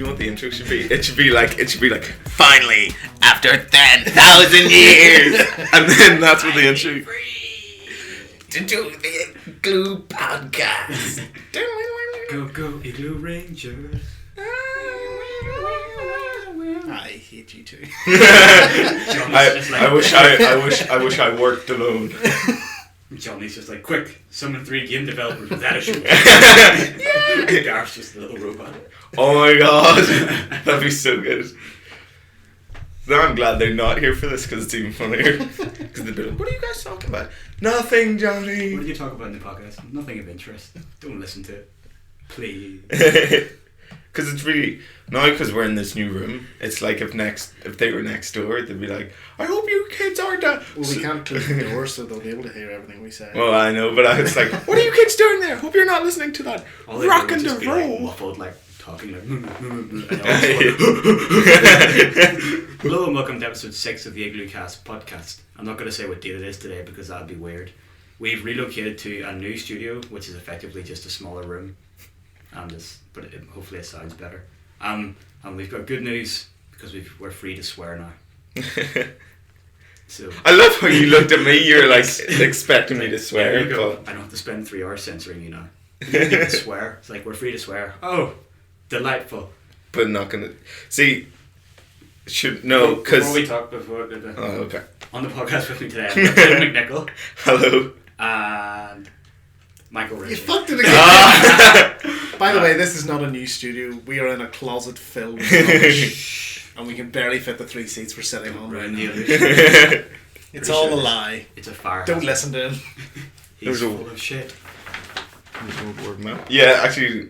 know what the intro should be? It should be like, finally, after 10,000 years, and then that's what the intro. To do the Igloo podcast. Go Igloo Rangers. I hate you too. I wish I worked alone. Johnny's just like, quick, summon 3 game developers with attitude. Garth's just a little robot. Oh my god, that'd be so good. Now I'm glad they're not here for this because it's even funnier. Because they'd be like, what are you guys talking about? Nothing, Johnny. What did you talk about in the podcast? Nothing of interest. Don't listen to it. Please. Because it's really, now because we're in this new room, it's like if they were next door, they'd be like, I hope you kids aren't Well, we can't close the door so they'll be able to hear everything we say. Well, I know, but I was like, what are you kids doing there? Hope you're not listening to that rock and roll. Like, muffled, like, talking like, Hello and welcome to episode 6 of the Iglucast podcast. I'm not going to say what date it is today because that would be weird. We've relocated to a new studio, which is effectively just a smaller room. But hopefully it sounds better. And we've got good news because we're free to swear now. So I love how you looked at me. You're like expecting me to swear. I don't have to spend 3 hours censoring you now. You don't need to swear. It's like we're free to swear. Oh, delightful. But not gonna see. Because before we talk oh, okay. On the podcast with me today, I've got Tim McNichol. Hello. And Michael Ritchie. You fucked it again. By the way, this is not a new studio. We are in a closet filled with rubbish, and we can barely fit the 3 seats we're sitting on right now. It's all a lie. It's a fire. Don't listen to him. He's full of shit. Yeah, actually,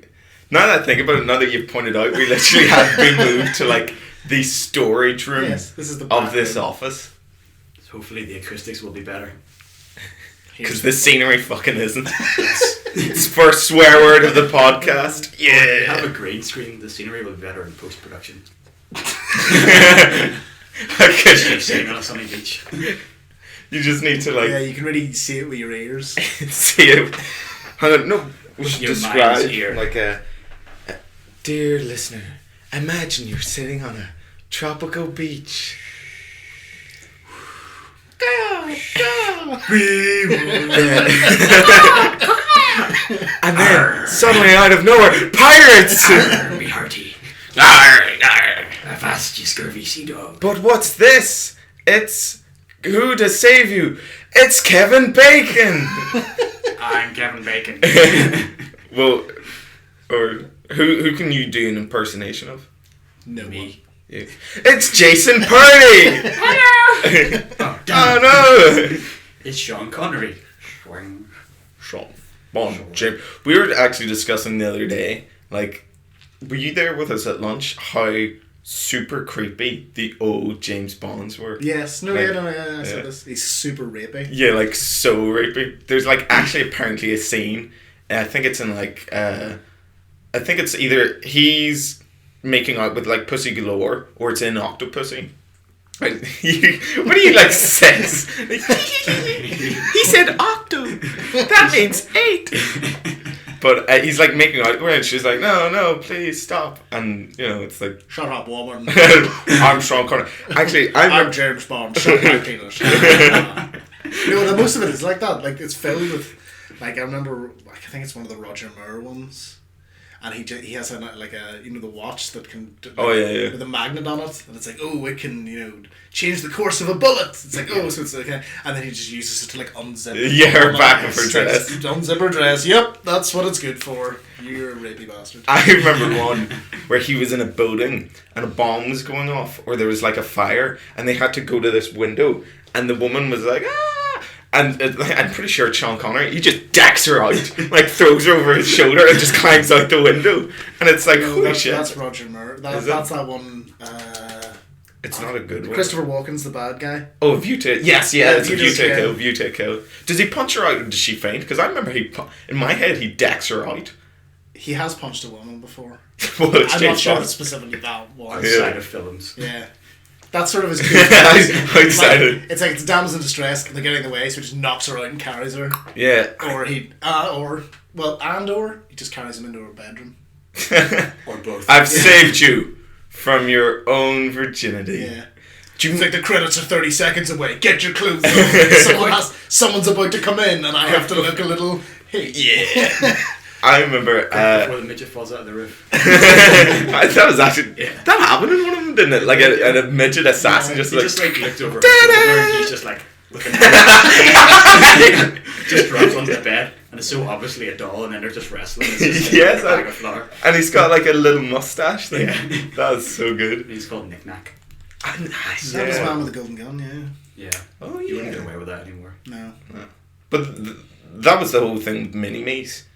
now that I think about it, now that you've pointed out, we literally have been moved to like the storage room Yes, this is the of this room. office. So hopefully the acoustics will be better. Because the scenery fucking isn't. It's first swear word of the podcast. Yeah. If we have a green screen, the scenery will be better in post-production. Sitting on a sunny beach. You just need to like... Yeah, you can really see it with your ears. See it. Hang on, no. We should Your describe mind's ear. like a... Dear listener, imagine you're sitting on a tropical beach. Go! And then suddenly out of nowhere, pirates! Be hearty. Avast, you scurvy sea dog. But what's this? It's who to save you? It's Kevin Bacon. I'm Kevin Bacon. Well, or who can you do an impersonation of? No Me. Yeah. It's Jason Purdy. Oh, Oh no! It's Sean Connery. Sean. Jim. We were actually discussing the other day, like, were you there with us at lunch, how super creepy the old James Bonds were? Yes, no, Like, yeah. So he's super rapey. Yeah, like, so rapey. There's, like, actually apparently a scene, I think it's in, like, I think it's either he's making out with, like, Pussy Galore, or it's in Octopussy. What do you like says? He said octo. That means 8. But he's like making out with her and she's like, no, please stop. And you know, it's like, Shut up, woman. I'm Sean Connery. Actually, I'm James Bond. Shut my penis. Most of it is like that. Like it's filled with, like I remember, I think it's one of the Roger Moore ones. And he has the watch that can with a magnet on it, and it's like, oh, it can change the course of a bullet. It's like, oh, so it's okay, and then he just uses it to like unzip. Her back of her dress. Unzip her dress. Yep, that's what it's good for. You're a rapey bastard. I remember one where he was in a building and a bomb was going off, or there was like a fire, and they had to go to this window, and the woman was like, ah. And I'm pretty sure Sean Connery, he just decks her out, like throws her over his shoulder and just climbs out the window. And it's like, holy shit. That's Roger Moore. That's that one. It's not a good one. Christopher Walken's the bad guy. Oh, View to... Yes, it's a View to Kill. View to Kill. Does he punch her out or does she faint? Because I remember in my head, he decks her out. He has punched a woman before. Well, I'm not sure it's specifically that one. Outside of films. Yeah. That's sort of his cool. It's like it's a damsel in distress and they're getting in the way, so he just knocks her out and carries her. Yeah. Or he just carries him into her bedroom. Or both. I've saved you from your own virginity. Yeah. It's like the credits are 30 seconds away. Get your clothes on. Someone's about to come in, and I have to look a little. Hey. Yeah. I remember. Before the midget falls out of the roof. That was actually that happened in one of them, didn't it? Like a midget assassin He just like looked over his shoulder and he's just like looking just drops onto the bed and it's so obviously a doll and then they're just wrestling. It's just like a bag of flour. And he's got like a little mustache thing. Yeah. That was so good. He's called Knick Knack. That was the man with the golden gun, Yeah. Oh You yeah. wouldn't get away with that anymore. No. But that was the whole thing with Mini-Me's.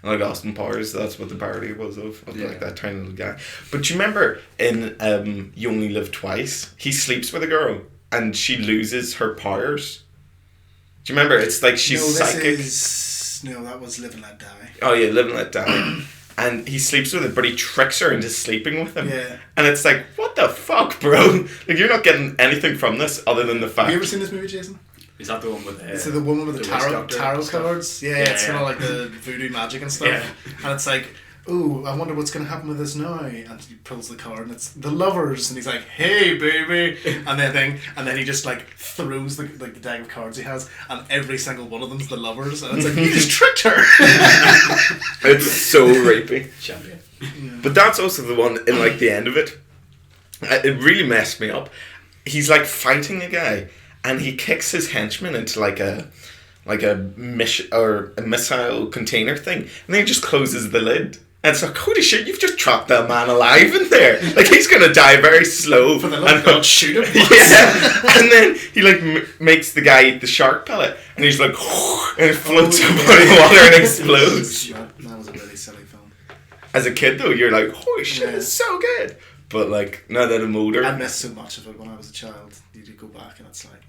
Like Austin Powers, that's what the parody was of like that tiny little guy. But you remember in You Only Live Twice, he sleeps with a girl and she loses her powers. Do you remember? It's like she's psychic. No, that was Live and Let Die. Oh yeah, Live and Let Die. And he sleeps with her, but he tricks her into sleeping with him. Yeah. And it's like, what the fuck, bro? Like, you're not getting anything from this other than the fact. Have you ever seen this movie, Jason? Is that the one with It's the woman with the tarot cards. Yeah, it's kind of like the voodoo magic and stuff. Yeah. And it's like, ooh, I wonder what's going to happen with this now. And he pulls the card and it's the lovers. And he's like, hey, baby. And then he just like throws the deck of cards he has. And every single one of them's the lovers. And it's like, you just tricked her. It's so rapey. Champion. Yeah. But that's also the one in like the end of it. It really messed me up. He's like fighting a guy. And he kicks his henchman into like a missile container thing, and then he just closes the lid. And it's like, holy shit, you've just trapped that man alive in there. Like, he's gonna die very slow. For the love of God, shoot him. Yeah. And then he like makes the guy eat the shark pellet, and he's like, and it floats up out of water and explodes. That was a really silly film. As a kid though, you're like, holy shit, Yeah. it's so good. But like, now that I'm older, I missed so much of it when I was a child. You do go back and it's like,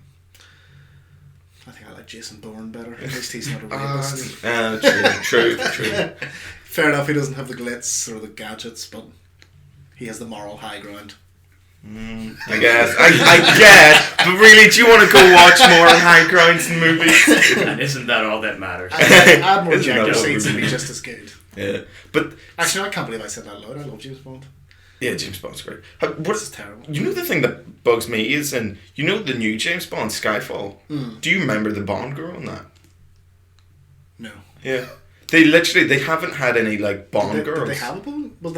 I think I like Jason Bourne better. At least he's not a rapist. true. Fair enough, he doesn't have the glitz or the gadgets, but he has the moral high ground. I guess. I guess. But really, do you want to go watch more high grounds in movies? And isn't that all that matters? Add more Isn't Jack that what scenes we and be mean? just as good. Yeah. But Actually, I can't believe I said that out loud. I love James Bond. yeah, James Bond's great. This is What, terrible. you know the thing that bugs me is, and you know the new James Bond, Skyfall? Do you remember the Bond girl in that? No. Yeah. They haven't had any like Bond girls. Did they have a Bond? Well,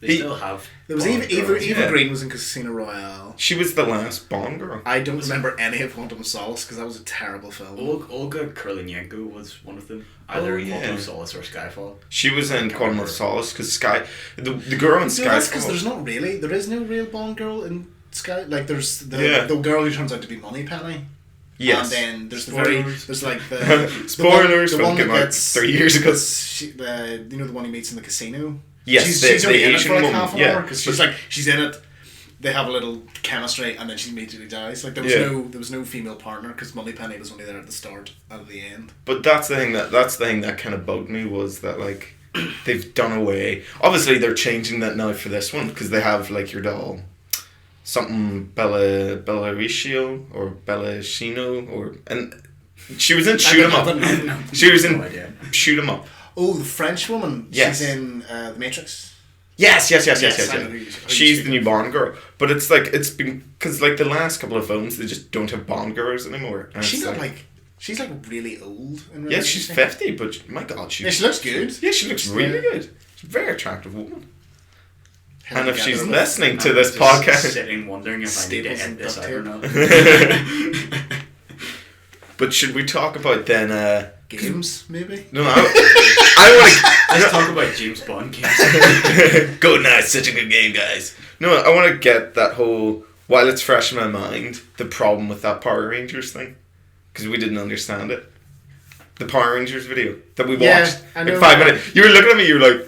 They still have. there was Bond Eva girls. Eva yeah. Green was in Casino Royale. She was the last Bond girl. I don't remember any of Quantum of Solace because that was a terrible film. Olga Kurylenko was one of them. Either yeah. Quantum of Solace or Skyfall. She was in Quantum of Solace because the girl in No, that's because Skyfall. there is no real Bond girl in Sky. Like there's Yeah. the girl who turns out to be Moneypenny. Yes. And then there's Spoilers. there's like the Spoilers. the one came that out gets 3 years ago. you know the one he meets in the casino. Yes, she's the only in it Asian for like woman, half an yeah. hour because she's in it. They have a little chemistry and then she immediately dies. Like there was no female partner because Moneypenny was only there at the start and at the end. But that's the thing that kind of bugged me was that like they've done away. Obviously, they're changing that now for this one because they have like your doll, something Bellaricio or Bellacino and she was in Shoot 'Em Up. She was in No idea. Shoot 'Em Up. Oh, the French woman. Yes. She's in The Matrix. Yes. I know who you She's speak the new of. Bond girl, but it's like it's been because like the last couple of films they just don't have Bond girls anymore. And She's it's not like she's like really old. In real yeah, life, she's isn't she? 50, but my God, Yeah, she looks good. Yeah, she looks really good. She's a very attractive woman. Held And if she's together with listening to I'm this just podcast, sitting wondering if I need to Staples end and this duct out or tape. not. but should we talk about then? Games, maybe. No, I Let's talk about James Bond games. want to. GoldenEye is such a good game, guys. No, I want to get that whole while it's fresh in my mind the problem with that Power Rangers thing because we didn't understand it. The Power Rangers video that we Yeah, watched I in know. 5 minutes. You were looking at me. You were like,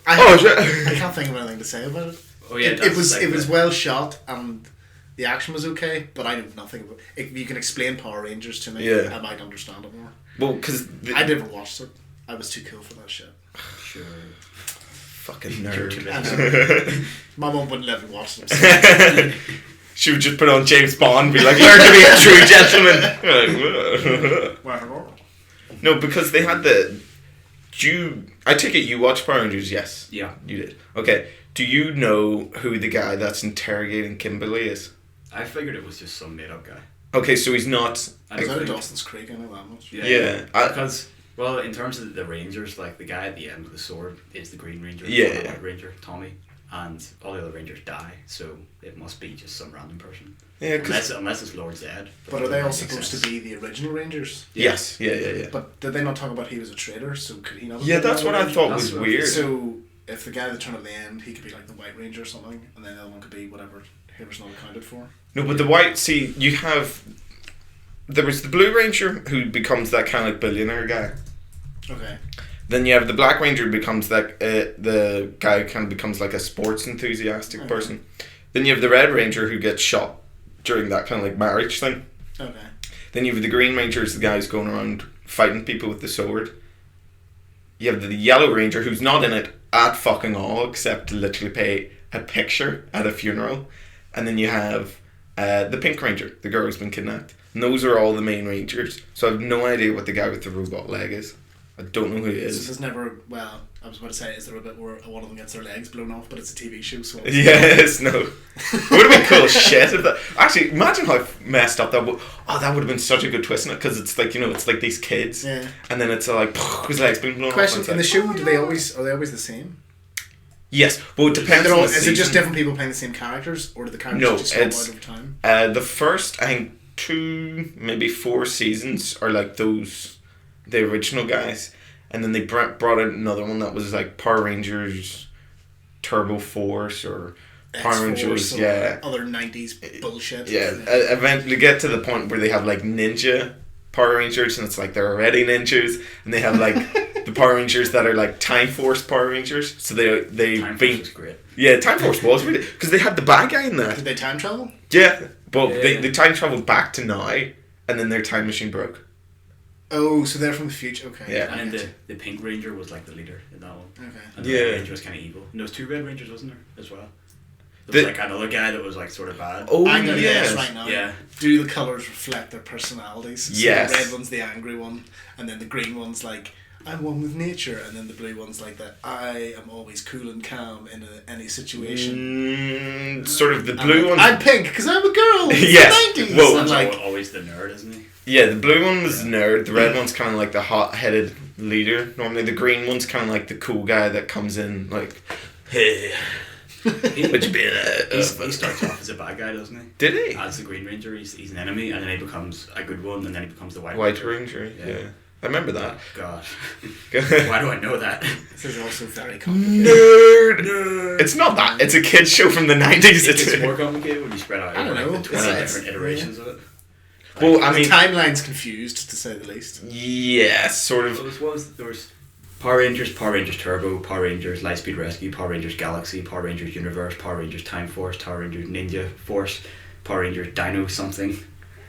I shit. can't think of anything to say about it. Oh yeah, It was well shot and the action was okay, but I know nothing about it. If you can explain Power Rangers to me, Yeah. I might understand it more. Well, because I never watched it. I was too cool for that shit. Sure. fucking Sure, nerd. I know. My mum wouldn't let me watch them. She would just put on James Bond and be like, learn to be a true gentleman. You're like, "Whoa." No, because they had the... I take it you watch Power Rangers, yes? Yeah. You did. Okay. Do you know who the guy that's interrogating Kimberly is? I figured it was just some made-up guy. Okay, so he's not... I Is don't that think- Dawson's Creek? I know that much. Yeah. Because, well, in terms of the Rangers, like, the guy at the end with the sword is the Green Ranger. Yeah. Or the White Ranger, Tommy. And all the other Rangers die, so it must be just some random person. Yeah, 'cause... Unless it's Lord Zed. But are they all supposed to be the original Rangers? Yes. Yeah. But did they not talk about he was a traitor? So could he not? Have Yeah, been that's the what I Ranger? thought That's was what- weird. So if the guy that turned at the end, he could be like the White Ranger or something, and then the other one could be whatever whoever's not accounted for. No, but the white... See, you have... There was the Blue Ranger who becomes that kind of like billionaire guy. Okay. Then you have the Black Ranger who becomes that... the guy who kind of becomes like a sports enthusiastic Okay. person. Then you have the Red Ranger who gets shot during that kind of like marriage thing. Okay. Then you have the Green Ranger who's the guy who's going around fighting people with the sword. You have the Yellow Ranger who's not in it at fucking all except to literally pay a picture at a funeral. And then you have the Pink Ranger, the girl who's been kidnapped. And those are all the main Rangers. So I have no idea what the guy with the robot leg is. I don't know who he So is. there's never. Well, I was about to say, is there a bit where one of them gets their legs blown off, but it's a TV show, so. Yes, no. It would have been cool shit if that... Actually, imagine how messed up that would... Oh, that would have been such a good twist in it, because it's like, you know, it's like these kids. Yeah. And then it's like, his legs being blown Question: off. in the show, are they always the same? Yes, but it depends They're on all, the is season. it just different people playing the same characters, or do the characters No, just swap it's- out over time? The first, I think, 2, maybe 4 seasons are like those, the original guys. And then they brought out another one that was like Power Rangers Turbo Force or Power X-Force Rangers, or yeah. Other 90s bullshit. Yeah, eventually get to the point where they have like ninja Power Rangers and it's like they're already ninjas. And they have like the Power Rangers that are like Time Force Power Rangers. So they Time beat... Force was great. Yeah, Time Force was really... Because they had the bad guy in there. Did they time travel? Yeah, but Yeah. they time travelled back to now, and then their time machine broke. Oh, so they're from the future. Okay. Yeah. And then the Pink Ranger was like the leader in that one. Okay. And the Yeah. Red Ranger was kind of evil. And there was 2 Red Rangers, wasn't there, as well? There was The- like another guy that was like sort of bad. Oh, I'm gonna yeah. guess right now. Yeah. Do the colours reflect their personalities? So Yes. the red one's the angry one, and then the green one's like, I'm one with nature, and then the blue one's like that. I am always cool and calm in any situation. Sort of the blue one. I'm pink because I'm a girl. It's Yes. the 90s. Whoa. I'm Like, like, always the nerd, isn't he? Yeah, the blue one was nerd. The red one's kind of like the hot-headed leader. Normally, the green one's kind of like the cool guy that comes in like, hey, would you be He starts off as a bad guy, doesn't he? Did he? As the Green Ranger, he's an enemy, and then he becomes a good one, and then he becomes the White White Ranger. Yeah. I remember that. God. Why do I know that? this is also very complicated. Nerd. It's not that. It's a kids show from the 90s. It's more complicated when you spread out I don't over know. like the 20 It's- different iterations of it. Well, I The mean, timeline's confused, to say the least. yeah, sort of. There was Power Rangers Turbo, Power Rangers Lightspeed Rescue, Power Rangers Galaxy, Power Rangers Universe, Power Rangers Time Force, Power Rangers Ninja Force, Power Rangers Dino something,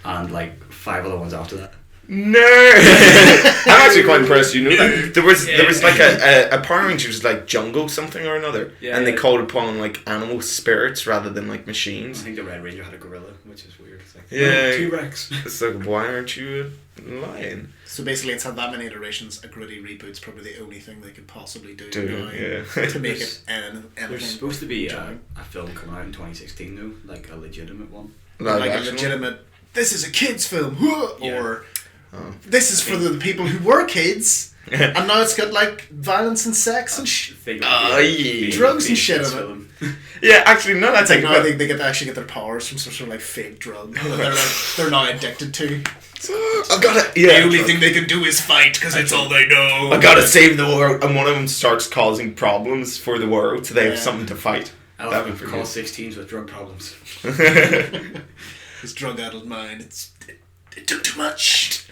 and like 5 other ones after that. Nerd. I'm actually quite impressed. You know that there was like a Power Rangers like jungle something or another, Yeah, and they yeah. called upon like animal spirits rather than like I machines. think the Red Ranger had a gorilla, which is weird. It's like, Yeah. T-Rex. It's like, why aren't you a lion? So basically, it's had that many iterations. A gritty reboot's probably the only thing they could possibly do now Yeah. to make it anything. There's supposed to be a jarring. film coming out in 2016 though, like a legitimate one. Live like a action one? legitimate. This is a kids' film, huh? Yeah. Or Oh. this is for the people who were kids, and now it's got like violence and sex and Yeah. drugs and shit in it. film. Yeah, actually, no, that's Like like. now they get to actually get their powers from some sort of like fake drug that they're now addicted to. I gotta. Yeah. The only thing they can do is fight because it's all they know. I gotta save the world, and one of them starts causing problems for the world, so they have Yeah. something to fight. I That'd love be call pretty 16s with drug problems. His drug-addled mind. It took too much.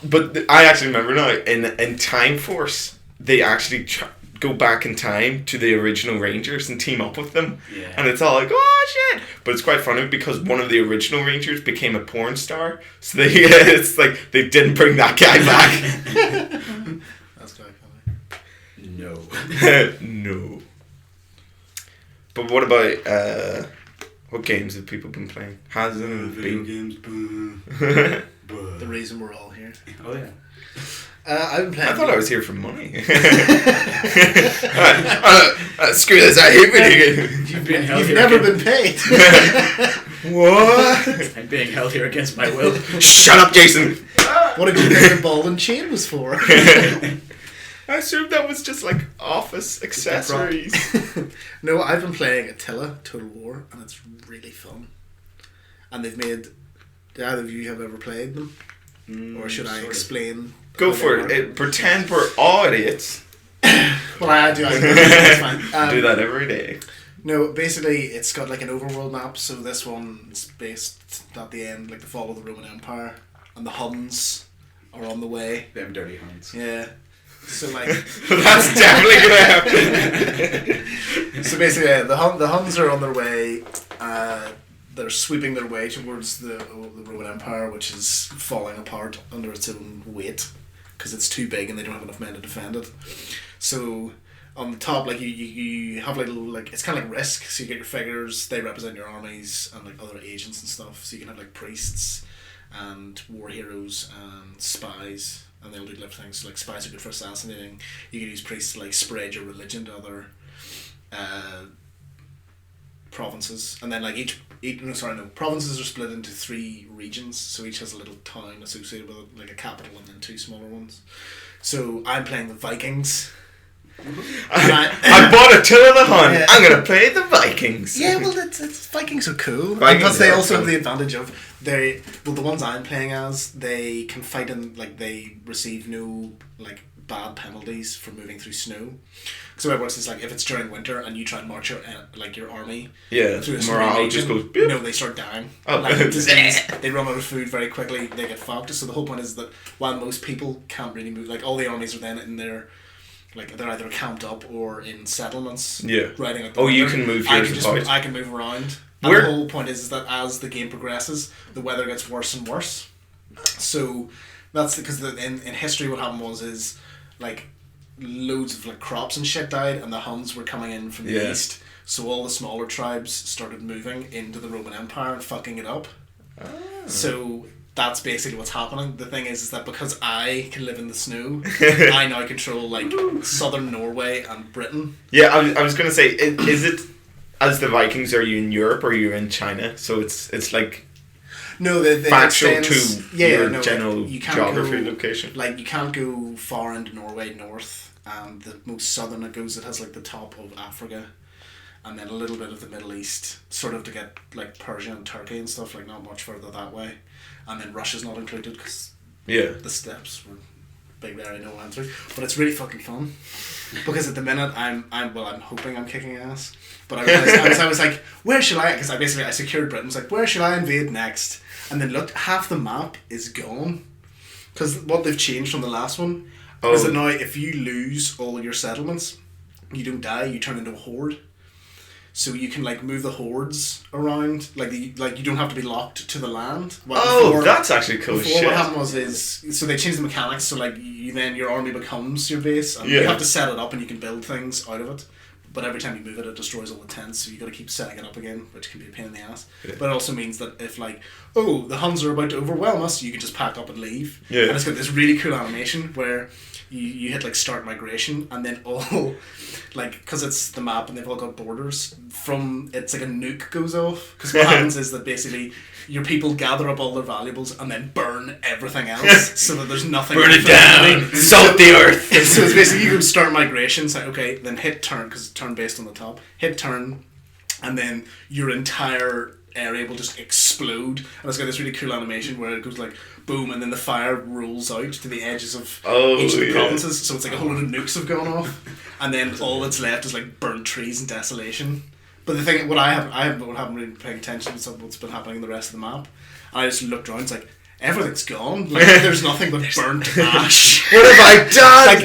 But I actually remember now in Time Force they actually go back in time to the original Rangers and team up with them, Yeah. and it's all like, oh shit! But it's quite funny because one of the original Rangers became a porn star, so they it's like they didn't bring that guy back. That's quite funny. No. No. But what about what games have people been playing? Has it Video been? games. The reason we're all here. Oh yeah. I've been playing. I thought I was here for money. Screw this, I hate video games. You've never been paid. What? I'm being held here against my will. Shut up, Jason. What a good thing the ball and chain was for. I assumed that was just like office accessories. No, I've been playing Attila Total War, and it's really fun. And they've made. Do either of you have ever played them? Or should I explain? Go for it. Pretend we're all idiots. Well, I do. It's fine. Do that every day. No, basically, it's got like an overworld map. So this one's based at the end, like the fall of the Roman Empire, and the Huns are on the way. Them dirty Huns. Yeah. So like. That's definitely gonna happen. So basically, yeah, the Huns are on their way. They're sweeping their way towards the Roman Empire, which is falling apart under its own weight because it's too big and they don't have enough men to defend it. So on the top, like you have like it's kind of like Risk. So you get your figures, they represent your armies and like other agents and stuff. So you can have like priests and war heroes and spies, and they'll do different things. So like spies are good for assassinating. You can use priests to like spread your religion to other provinces, and then like provinces are split into 3 regions, so each has a little town associated with it, like a capital, and then 2 smaller ones. So I'm playing the Vikings. I bought Attila the Hun. Yeah. I'm gonna play the Vikings. Yeah, well, it's Vikings are cool. Vikings Plus, they also cool. have the advantage of the ones I'm playing as, they can fight in, like, they receive no like bad penalties for moving through snow. So it works is like if it's during winter and you try and march your army, through a morale region, just goes boop. No, they start dying. Oh, like disease, they run out of food very quickly. They get fucked. So the whole point is that while most people can't really move, like all the armies are then in their, like they're either camped up or in settlements. Yeah. Riding out. You can move yours about. I can move around. And the whole point is that as the game progresses, the weather gets worse and worse. So that's because in history what happened is like loads of like crops and shit died, and the Huns were coming in from the east, so all the smaller tribes started moving into the Roman Empire and fucking it up. So that's basically what's happening. The thing is that because I can live in the snow, I now control like southern Norway and Britain. Yeah, I was gonna say, is it as the Vikings? Are you in Europe or are you in China? So it's like. No, they factual to your general you can't geography go, location. Like you can't go far into Norway north, and the most southern it goes, it has like the top of Africa, and then a little bit of the Middle East, sort of to get like Persia and Turkey and stuff, like not much further that way, and then Russia's not included because the steppes were big area no one went through, but it's really fucking fun because at the minute I'm hoping I'm kicking ass, but I was like, where shall I? Because I secured Britain. I was like, where should I invade next? And then looked, half the map is gone. Because what they've changed from the last one is that now if you lose all your settlements, you don't die, you turn into a horde. So you can like move the hordes around, like you don't have to be locked to the land. That's actually cool shit. What happened so they changed the mechanics, so like then your army becomes your base, and you have to set it up and you can build things out of it. But every time you move it, it destroys all the tents, so you got to keep setting it up again, which can be a pain in the ass. Yeah. But it also means that if the Huns are about to overwhelm us, you can just pack up and leave. Yeah. And it's got this really cool animation where you hit like start migration, and then all because it's the map and they've all got borders. It's like a nuke goes off, because what happens is that basically your people gather up all their valuables and then burn everything else so that there's nothing. Burn it down. Salt the earth. So it's basically you can start migration. So okay, then hit turn, because it's turn based on the top. Hit turn, and then your entire area will just explode, and it's got this really cool animation where it goes like boom, and then the fire rolls out to the edges of each of the provinces. So it's like a whole lot of nukes have gone off, and then all that's left is like burnt trees and desolation. But the thing, what I haven't really been paying attention to what's been happening in the rest of the map. And I just looked around, it's like everything's gone. Like there's nothing but burnt ash. What have I done?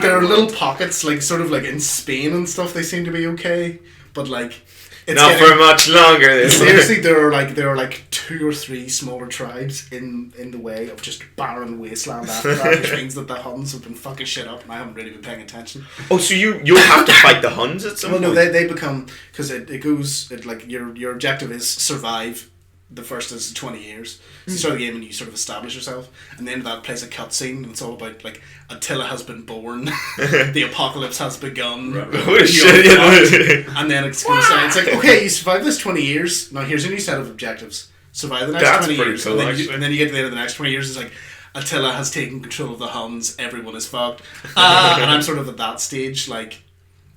There are little pockets, like sort of like in Spain and stuff. They seem to be okay, but like. It's not for much longer. Seriously, there are like 2 or 3 smaller tribes in the way of just barren wasteland after that, which means that the Huns have been fucking shit up, and I haven't really been paying attention. Oh, so you'll have to fight the Huns at some point? Well, no, they become, because it goes like your objective is survive The first is 20 years. So you start the game and you sort of establish yourself, and then that plays a cutscene, and it's all about like Attila has been born, the apocalypse has begun. Holy shit! And then it's going to say, it's like, okay, you survived this 20 years. Now here's a new set of objectives. Survive the next That's 20 pretty years, cool, and then you get to the end of the next 20 years. It's like Attila has taken control of the Huns. Everyone is fucked. And I'm sort of at that stage, like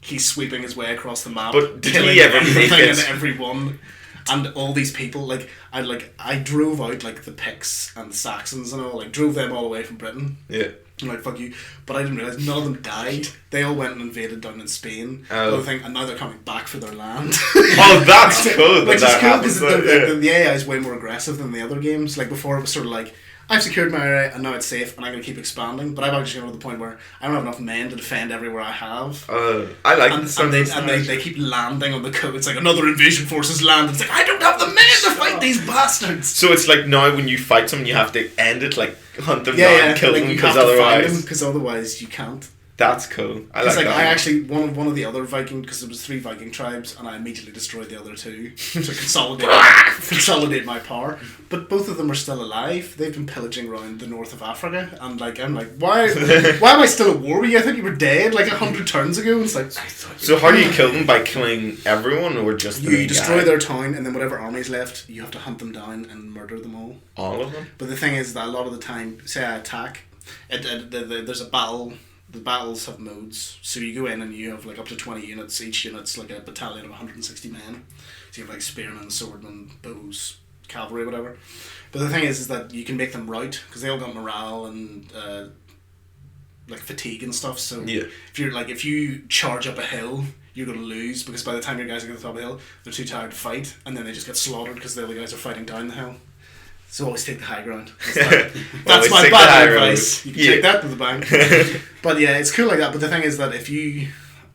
he's sweeping his way across the map, but did killing he ever make everything it? and everyone. And all these people, I drove out like the Picts and the Saxons and all, like drove them all away from Britain. Yeah. I'm like, fuck you. But I didn't realise none of them died. They all went and invaded down in Spain. Oh. And now they're coming back for their land. Oh, that's cool. Which is that cool happens, because the AI is way more aggressive than the other games. Like before it was sort of like, I've secured my area and now it's safe and I'm going to keep expanding. But I've actually got to the point where I don't have enough men to defend everywhere I have. I like and they keep landing on the coast. It's like another invasion force has landed. It's like, I don't have the men to fight these bastards. So it's like now when you fight someone, you have to end it, like hunt them down, kill them, because otherwise you can't. That's cool. I like that. I actually one of the other Viking, because there was 3 Viking tribes, and I immediately destroyed the other 2 to consolidate my power. But both of them are still alive. They've been pillaging around the north of Africa, and like I'm like, why am I still at war with you? I thought you were dead like 100 turns ago. And it's like, so how do you kill them? By killing everyone, or just you destroy their town, and then whatever army's left, you have to hunt them down and murder them all. All of them. But the thing is that a lot of the time, say I attack, there's a battle. The battles have modes, so you go in and you have like up to 20 units. Each unit's like a battalion of 160 men. So you have like spearmen, swordmen, bows, cavalry, whatever. But the thing is that you can make them rout because they all got morale and like fatigue and stuff. So if you charge up a hill, you're going to lose because by the time your guys get to the top of the hill, they're too tired to fight, and then they just get slaughtered because the other guys are fighting down the hill. So always take the high ground. That's my bad advice. You can take that to the bank. But yeah, it's cool like that. But the thing is that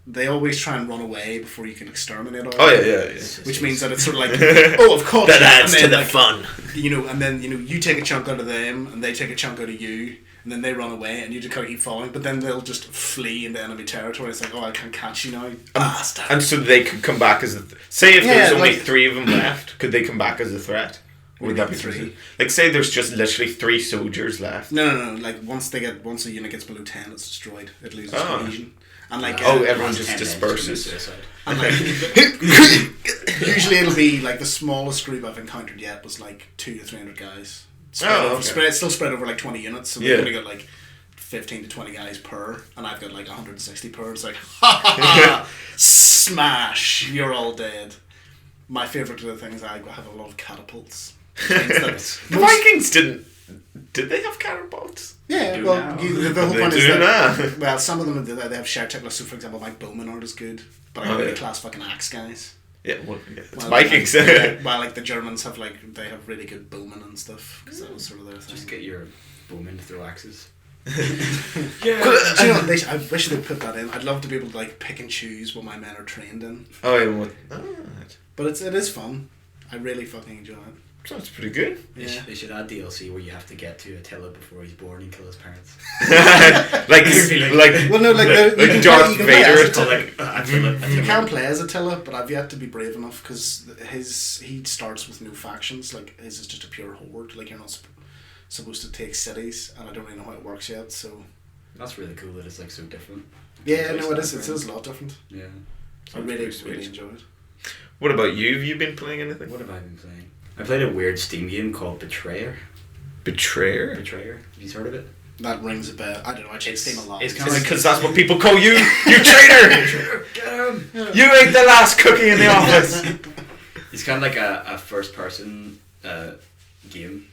they always try and run away before you can exterminate all. Oh yeah. Which means that it's sort of like, oh, of course. That adds to the fun. And then you take a chunk out of them, and they take a chunk out of you, and then they run away, and you just kind of keep following. But then they'll just flee into enemy territory. It's like, oh, I can't catch you now, bastard. And so they could come back as say if there's only 3 of them left, could they come back as a threat? Would that be 3? Like, say there's just literally 3 soldiers left. No. Like once a unit gets below 10, it's destroyed. It loses cohesion. And like everyone just disperses. And like usually it'll be like the smallest group I've encountered yet was like 200 to 300 guys. Still spread over like 20 units. So we've only got like 15 to 20 guys per, and I've got like 160 per. It's like smash! You're all dead. My favourite of the things, I have a lot of catapults. The Vikings did they have catapults? Yeah, the whole point is that well, some of them they have shared technology. So for example, my bowmen aren't as good, but I really class fucking axe guys. Yeah, it's Vikings. Like the Germans have they have really good bowmen and stuff because that was sort of their thing. Just get your bowmen to throw axes. Yeah. Do you know, I wish they'd put that in. I'd love to be able to like pick and choose what my men are trained in. But it is fun. I really fucking enjoy it. Sounds pretty good. Yeah. They should add DLC where you have to get to Attila before he's born and kill his parents. like Darth Vader. You can play as Attila, but I've yet to be brave enough because he starts with no factions. Like his is just a pure horde. Like you're not supposed to take cities, and I don't really know how it works yet. So that's really cool that it's like so different. Yeah, no, it is. It is a lot different. Yeah, I really enjoy it. What about you? Have you been playing anything? What have I been playing? I played a weird Steam game called Betrayer. Betrayer? Betrayer. Have you heard of it? That rings a bell. I don't know. I check Steam a lot. It's kind of because that's what people call you. You traitor! Get him! You ate the last cookie in the office. It's kind of like a first-person game.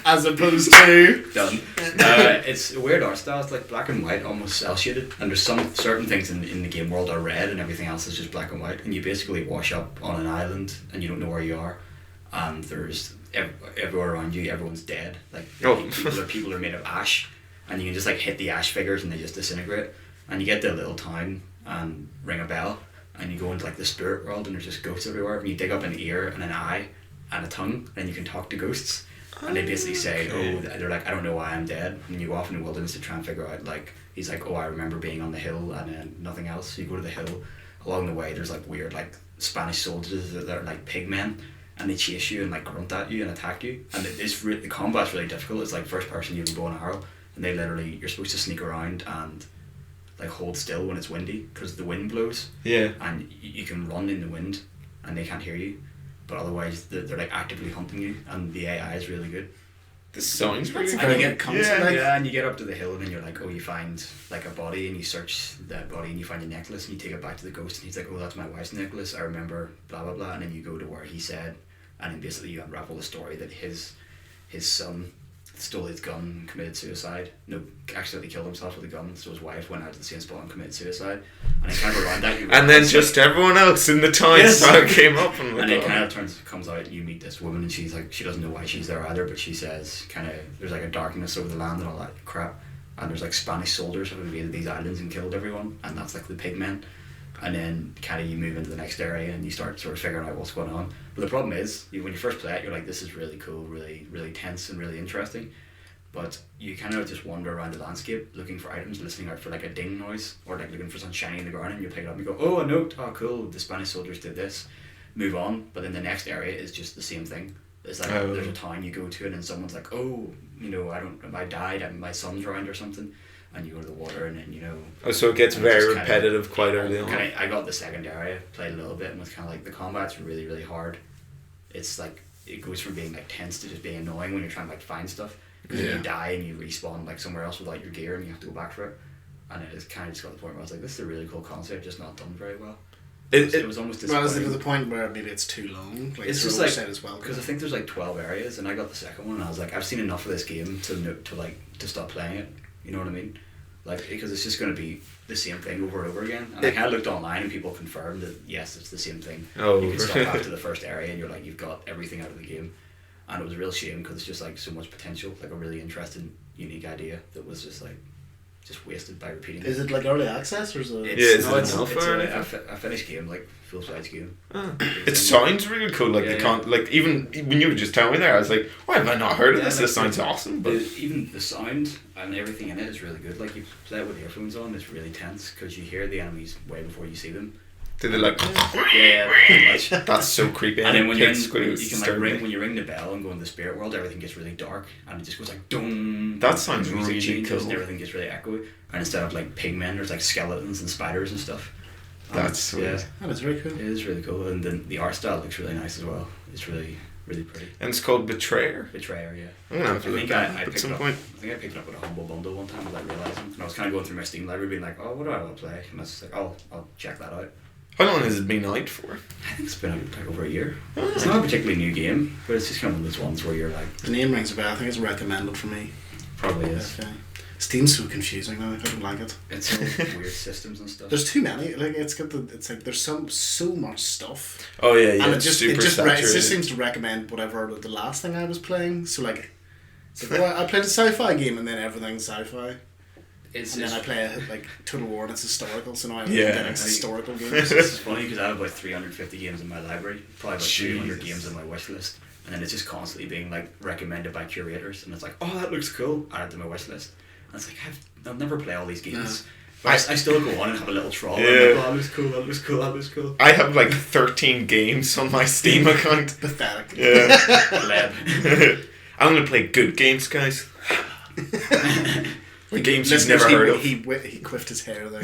As opposed to done. It's a weird art style. It's like black and white, almost cel shaded. And there's some certain things in the game world are red, and everything else is just black and white. And you basically wash up on an island, and you don't know where you are. And there's everywhere around you, everyone's dead. Like people are made of ash, and you can just like hit the ash figures, and they just disintegrate. And you get to a little town and ring a bell, and you go into like the spirit world, and there's just ghosts everywhere. And you dig up an ear and an eye and a tongue, and you can talk to ghosts. And they basically say, they're like, I don't know why I'm dead. And you go off in the wilderness to try and figure out, like, he's like, I remember being on the hill and nothing else. So you go to the hill. Along the way, there's like weird, like, Spanish soldiers that are like pigmen, and they chase you and like grunt at you and attack you, and the combat's really difficult. It's like first person, you have a bow and arrow, and they literally, you're supposed to sneak around and like hold still when it's windy because the wind blows. Yeah. And you can run in the wind and they can't hear you, but otherwise they're like actively hunting you, and the AI is really good. This sounds really That's a good. very you good get, concept. yeah, and you get up to the hill and then you're like, oh, you find like a body and you search that body and you find a necklace and you take it back to the ghost and he's like, oh, that's my wife's necklace, I remember, blah blah blah, and then you go to where he said, and then basically you unravel the story that his son stole his gun and committed suicide. No, accidentally killed himself with a gun, so his wife went out to the same spot and committed suicide. And then kind of around that, And then just everyone else in the town came up and and it kind of comes out, you meet this woman and she's like, she doesn't know why she's there either, but she says kind of, there's like a darkness over the land and all that crap, and there's like Spanish soldiers have invaded these islands and killed everyone, and that's like the pigmen. And then kind of you move into the next area and you start sort of figuring out what's going on. But the problem is, when you first play it, you're like, this is really cool, really really tense and really interesting. But you kind of just wander around the landscape looking for items, listening out for like a ding noise, or like looking for something shiny in the ground, and you pick it up and you go, oh, a note, oh cool, the Spanish soldiers did this, move on. But then the next area is just the same thing. It's like there's a town you go to and then someone's like, oh, you know, I died and my son's around or something, and you go to the water and then, you know. Oh, so it gets very repetitive quite early on. I got the second area, played a little bit, and was kind of like, the combat's really really hard. It's like, it goes from being like tense to just being annoying when you're trying to like find stuff. Because if you die and you respawn like somewhere else without your gear and you have to go back for it, and it's kind of just got to the point where I was like, this is a really cool concept, just not done very well. It was almost disappointing. Well, is it to the point where maybe it's too long? Like, it's just like, said as well, because I think there's like 12 areas, and I got the second one and I was like, I've seen enough of this game to stop playing it, you know what I mean? Like, because it's just going to be the same thing over and over again. And I kind of looked online and people confirmed that yes, it's the same thing. Oh. You can stop after the first area and you're like, you've got everything out of the game. And it was a real shame because it's just like so much potential, like a really interesting, unique idea that was just like wasted by repeating. Is it like early access or is it? It's a a finished game, like full fledged game. It sounds really cool. Like like even when you were just telling me there, I was like, why have I not heard of this? This sounds awesome. But even the sound and everything in it is really good. Like you play it with earphones on, it's really tense because you hear the enemies way before you see them. do they like? Yeah, pretty much. That's so creepy. And then when you can like when you ring the bell and go in the spirit world, everything gets really dark and it just goes like dum. That sounds and the music really changes cool. and everything gets really echoey. And instead of like pigmen, there's like skeletons and spiders and stuff. That's sweet. Yeah, That is very cool. it is really cool, and then the art style looks really nice as well. It's really really pretty. And it's called Betrayer. Betrayer, yeah. I'm gonna have to look that up at picked some it up. point. I think I picked it up with a Humble Bundle one time without realising. And I was kind of going through my Steam library being like, oh, what do I want to play? And I was just like, oh, I'll check that out. How long has it been out for? I think it's been like over a year. It's not a particularly new game, but it's just kind of one of those ones where you're like... The name rings a bell. I think it's recommended for me. Probably is. Okay. Steam's so confusing now. I don't like it. It's all weird systems and stuff. There's too many. Like it's like there's so much stuff. Oh yeah, And it's it super just saturated. seems to recommend whatever the last thing I was playing. So like, it's like, I played a sci-fi game and then everything's sci-fi. And then I play a like Total War and it's historical. So now I'm getting historical games. It's funny because I have about 350 games in my library, probably about 200 games on my wish list, and then it's just constantly being like recommended by curators, and it's like, oh, that looks cool, add it to my wish list. And it's like, I'll never play all these games. But I still go on and have a little troll. Yeah. And like, oh, that looks cool, that looks cool, that looks cool. I have like 13 games on my Steam account. Pathetic. Yeah. Leb. I'm gonna play good games, guys. The games you've never heard of. He quiffed his hair there.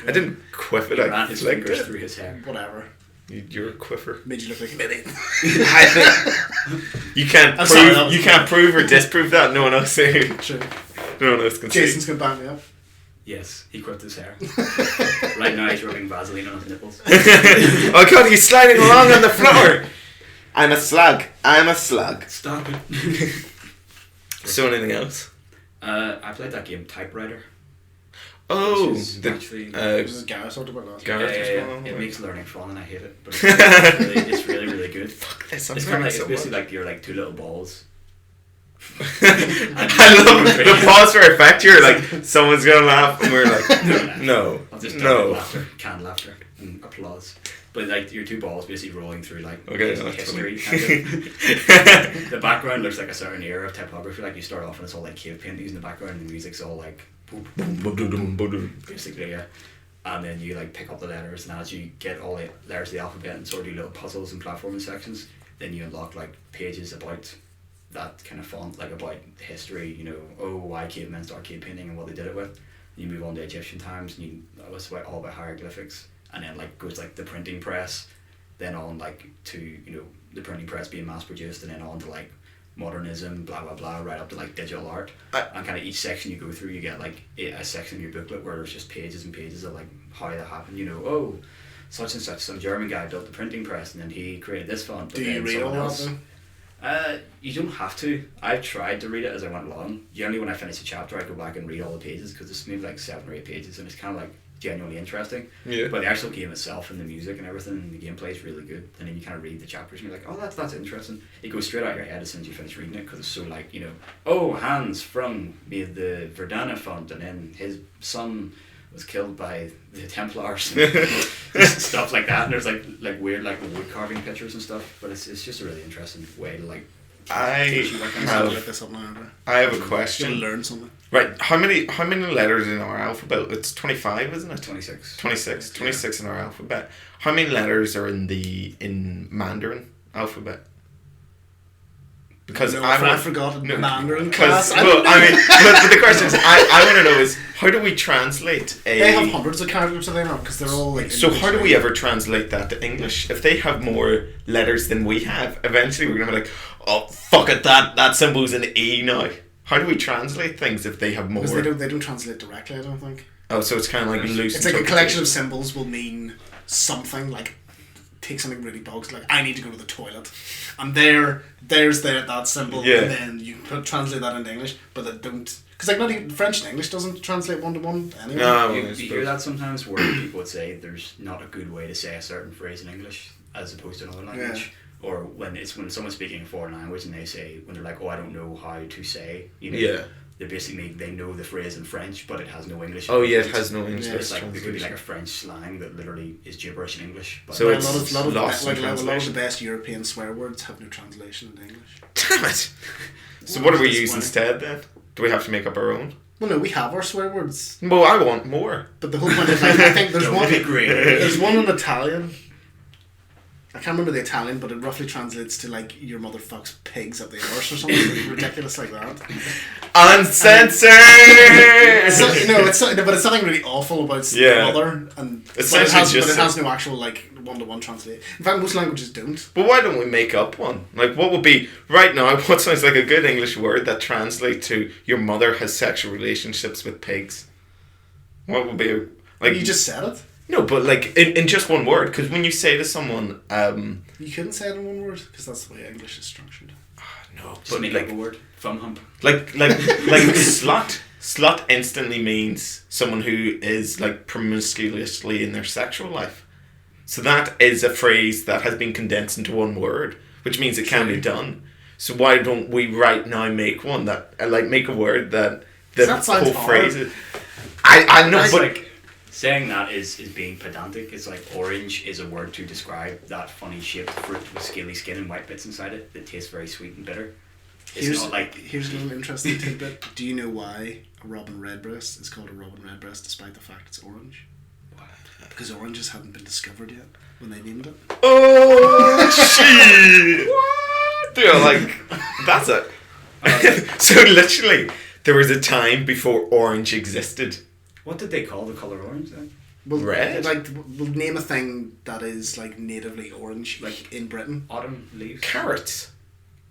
I didn't quiff it. He I ran his flicked fingers it. through his hair. Whatever. You're a quiffer. Made you look like an idiot. I think you can't I'm prove. sorry, You can't prove or disprove that. No one else say. True. No one else can say. Jason's gonna back me up. Yes, he quipped his hair. Right now he's rubbing Vaseline on his nipples. Oh god, he's sliding along on the floor. I'm a slug. I'm a slug. Stop it. So anything else? I played that game Typewriter. Oh, Which is actually This is Gareth talked about last. Gareth yeah, was yeah, going on. it makes learning fun and I hate it, but it's really good. Fuck this! I'm It's kind of like, so it's basically much. like you're like two little balls. I love the pause for effect. You're like, someone's gonna laugh, and we're like, no, I'll just no. laughter, canned laughter, and applause. But like your two balls basically rolling through like Okay, basic that's history. funny. Kind of. The background looks like a certain era of typography. Like you start off and it's all like cave paintings in the background, and the music's all like boom, boom, boom, boom, boom, basically, yeah. and then you like pick up the letters, and as you get all the letters of the alphabet and sort of do little puzzles and platforming sections, then you unlock like pages about that kind of font, like about history, you know, why cavemen started cave painting and what they did it with. You move on to Egyptian times, and that was all about hieroglyphics, and then like goes like the printing press, then on like to, you know, the printing press being mass produced, and then on to like modernism, blah blah blah, right up to like digital art. And kind of each section you go through, you get like a section in your booklet where there's just pages and pages of like how that happened. You know, such and such, some German guy built the printing press, and then he created this font. Do you read all that then? You don't have to. I've tried to read it as I went along. Generally, when I finish a chapter, I go back and read all the pages because it's maybe like 7 or 8 pages, and it's kind of like genuinely interesting. Yeah. But the actual game itself and the music and everything and the gameplay is really good. And then you kind of read the chapters and you're like, oh, that's interesting. It goes straight out your head as soon as you finish reading it because it's so like, you know, Hans Sprung made the Verdana font, and then his son was killed by the Templars and stuff like that. And there's like weird like wood carving pictures and stuff. But it's just a really interesting way to like. I have a question. You'll learn something. Right, how many letters in our alphabet? It's 25, isn't it? 26. 26 in our alphabet. How many letters are in Mandarin alphabet? Because I forgot Mandarin class. class. Well, I mean, but the question is, I want to know is how do we translate a? They have hundreds of characters, so they know because they're all like. So how do we ever translate that to English? If they have more letters than we have, eventually we're gonna be like, oh fuck it, that symbol's an E now. How do we translate things if they have more? Because they don't translate directly, I don't think. Oh, so it's kind of like loose. It's like a collection of symbols will mean something. Like, take something really bogus, like I need to go to the toilet, and there's that symbol, and then you translate that into English, but they don't. Because like not even French and English doesn't translate one to one anyway. No, you hear that sometimes where people would say there's not a good way to say a certain phrase in English as opposed to another language. Yeah. Or when someone's speaking a foreign language and they say, when they're like, I don't know how to say, you know, they know the phrase in French, but it has no English. Oh yeah, it has no English. It's like there could be like a French slang that literally is gibberish in English. But so a it's lot of lost the best European swear words have no translation into English. Damn it! So what do we use instead then? Do we have to make up our own? Well, no, we have our swear words. Well, I want more. But the whole point is, I think there's one. Great. There's one in Italian. I can't remember the Italian, but it roughly translates to like your mother fucks pigs up the arse or something ridiculous like that. Uncensored. But it's something really awful about your mother, and but it has no actual like one-to-one translate. In fact, most languages don't. But why don't we make up one? Like, what would be right now? What sounds like a good English word that translates to your mother has sexual relationships with pigs? What would be you just said it. No, but like in just one word, because when you say to someone, you couldn't say it in one word because that's the way English is structured. No, just but make like up a word, thumb hump. Like slut. Slut instantly means someone who is like promiscuously in their sexual life. So that is a phrase that has been condensed into one word, which means it can be done. So why don't we right now make one that make a word that the whole phrase is. I know, but. Like, saying that is being pedantic. It's like orange is a word to describe that funny shaped fruit with scaly skin and white bits inside it that tastes very sweet and bitter. Here's a little interesting tidbit. Do you know why a robin redbreast is called a robin redbreast despite the fact it's orange? What? Because oranges hadn't been discovered yet when they named it. Oh shit! What? They're like, that's it. So literally, there was a time before orange existed. What did they call the colour orange then? Well, red? We'll name a thing that is like natively orange, like in Britain. Autumn leaves? Carrots.